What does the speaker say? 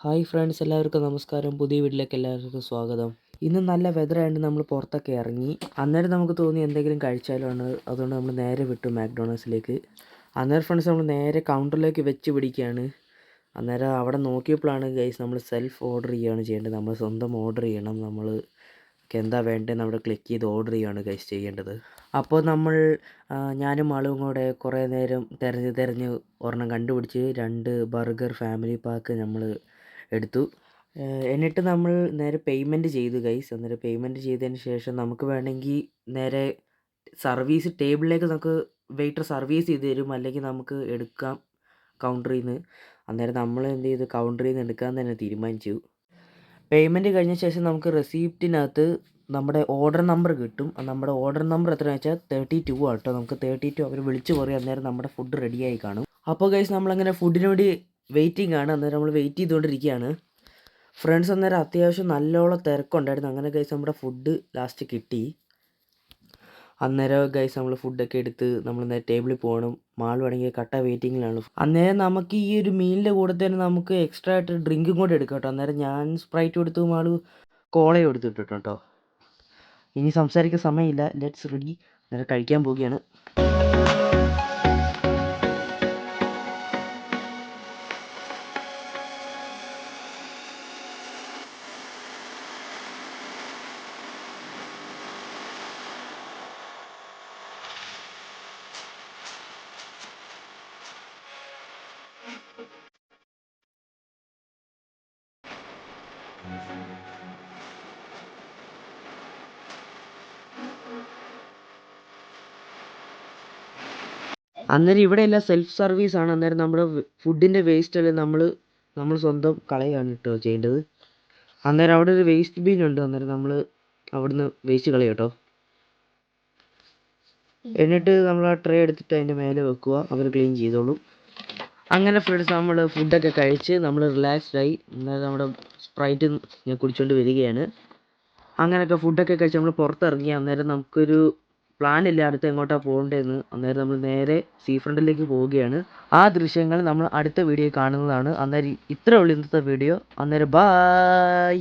Hi friends, എല്ലാവർക്കും നമസ്കാരം. പുതിയ വീട്ടിലേക്ക് എല്ലാവർക്കും സ്വാഗതം. ഇന്ന് നല്ല വെതറായതുകൊണ്ട് നമ്മൾ പുറത്തൊക്കെ ഇറങ്ങി. അന്നേരം നമുക്ക് തോന്നി എന്തെങ്കിലും കഴിച്ചാലാണ്. അതുകൊണ്ട് നമ്മൾ നേരെ വിട്ടു മാക്ഡൊണാൾഡ്സിലേക്ക്. അന്നേരം ഫ്രണ്ട്സ് നമ്മൾ നേരെ കൗണ്ടറിലേക്ക് വെച്ച് പിടിക്കുകയാണ്. അന്നേരം അവിടെ നോക്കിയപ്പോഴാണ് ഗൈസ് നമ്മൾ സെൽഫ് ഓർഡർ ചെയ്യുകയാണ് ചെയ്യേണ്ടത്. നമ്മൾ സ്വന്തം ഓർഡർ ചെയ്യണം. നമ്മൾ എന്താ വേണ്ടതെന്ന് അവിടെ ക്ലിക്ക് ചെയ്ത് ഓർഡർ ചെയ്യുകയാണ് ഗൈസ് ചെയ്യേണ്ടത്. അപ്പോൾ നമ്മൾ ഞാനും ആളും കൂടെ കുറേ നേരം തിരഞ്ഞ് ഒരെണ്ണം കണ്ടുപിടിച്ച് 2 ബർഗർ ഫാമിലി പാക്ക് നമ്മൾ എടുത്തു. എന്നിട്ട് നമ്മൾ നേരെ പേയ്മെൻറ്റ് ചെയ്തു ഗൈസ്. അന്നേരം പേയ്മെൻറ്റ് ചെയ്തതിന് ശേഷം നമുക്ക് വേണമെങ്കിൽ നേരെ സർവീസ് ടേബിളിലേക്ക് നമുക്ക് വെയിറ്റർ സർവീസ് ചെയ്ത് തരും, അല്ലെങ്കിൽ നമുക്ക് എടുക്കാം കൗണ്ടറിൽ നിന്ന്. അന്നേരം നമ്മൾ എന്ത് ചെയ്തു, കൗണ്ടറിൽ നിന്ന് എടുക്കാൻ തന്നെ തീരുമാനിച്ചു. പേയ്മെൻറ്റ് കഴിഞ്ഞ ശേഷം നമുക്ക് റെസിപ്റ്റിനകത്ത് നമ്മുടെ ഓർഡർ നമ്പർ കിട്ടും. നമ്മുടെ ഓർഡർ നമ്പർ എത്രയാണെന്ന് വെച്ചാൽ 32 ആണ് കേട്ടോ. നമുക്ക് 32 അവർ വിളിച്ച് പറയും. അന്നേരം നമ്മുടെ ഫുഡ് റെഡിയായി കാണും. അപ്പോൾ ഗൈസ് നമ്മളങ്ങനെ ഫുഡിന് വേണ്ടി വെയിറ്റിംഗ് ആണ്. അന്നേരം നമ്മൾ വെയിറ്റ് ചെയ്തുകൊണ്ടിരിക്കുകയാണ് ഫ്രണ്ട്സ്. അന്നേരം അത്യാവശ്യം നല്ലോണം തിരക്കുണ്ടായിരുന്നു. അങ്ങനെ ഗൈസ് നമ്മുടെ ഫുഡ് ലാസ്റ്റ് കിട്ടി. അന്നേരം ഗൈസ് നമ്മൾ ഫുഡൊക്കെ എടുത്ത് നമ്മൾ നേരെ ടേബിളിൽ പോകണം. മാൾ വേണമെങ്കിൽ കട്ട വെയിറ്റിങ്ങിലാണ്. അന്നേരം നമുക്ക് ഈ ഒരു മീലിൻ്റെ കൂടെ തന്നെ നമുക്ക് എക്സ്ട്രാ ആയിട്ട് ഡ്രിങ്കും കൂടെ എടുക്കാം കേട്ടോ. അന്നേരം ഞാൻ സ്പ്രൈറ്റ് എടുത്തു, മാൾ കോളയും എടുത്തിട്ടു കേട്ടോ. ഇനി സംസാരിക്കാൻ സമയമില്ല, ലെറ്റ്സ് റെഡി. അന്നേരം കഴിക്കാൻ പോവുകയാണ്. അന്നേരം ഇവിടെ എല്ലാം സെൽഫ് സർവീസാണ്. അന്നേരം നമ്മുടെ ഫുഡിൻ്റെ വേസ്റ്റ് എല്ലാം നമ്മൾ സ്വന്തം കളയാണ് കേട്ടോ ചെയ്യേണ്ടത്. അന്നേരം അവിടെ ഒരു വേസ്റ്റ് ബിൻ ഉണ്ട്. അന്നേരം നമ്മൾ അവിടുന്ന് വേസ്റ്റ് കളയും കേട്ടോ. എന്നിട്ട് നമ്മൾ ആ ട്രേ എടുത്തിട്ട് അതിൻ്റെ മേലെ വെക്കുക, അവർ ക്ലീൻ ചെയ്തോളും. അങ്ങനെ ഫ്രണ്ട്സ് നമ്മൾ ഫുഡൊക്കെ കഴിച്ച് നമ്മൾ റിലാക്സ്ഡായി. അന്നേരം നമ്മുടെ സ്പ്രൈറ്റ് ഞാൻ കുടിച്ചുകൊണ്ട് വരികയാണ്. അങ്ങനെയൊക്കെ ഫുഡൊക്കെ കഴിച്ച് നമ്മൾ പുറത്തിറങ്ങി. അന്നേരം നമുക്കൊരു പ്ലാനില്ല അടുത്ത് എങ്ങോട്ടാണ് പോകേണ്ടതെന്ന്. അന്നേരം നമ്മൾ നേരെ സീ ഫ്രണ്ടിലേക്ക് പോവുകയാണ്. ആ ദൃശ്യങ്ങൾ നമ്മൾ അടുത്ത വീഡിയോയിൽ കാണുന്നതാണ്. അന്നേരം ഇത്രയേ ഉള്ളൂ ഇന്നത്തെ വീഡിയോ. അന്നേരം ബായ്.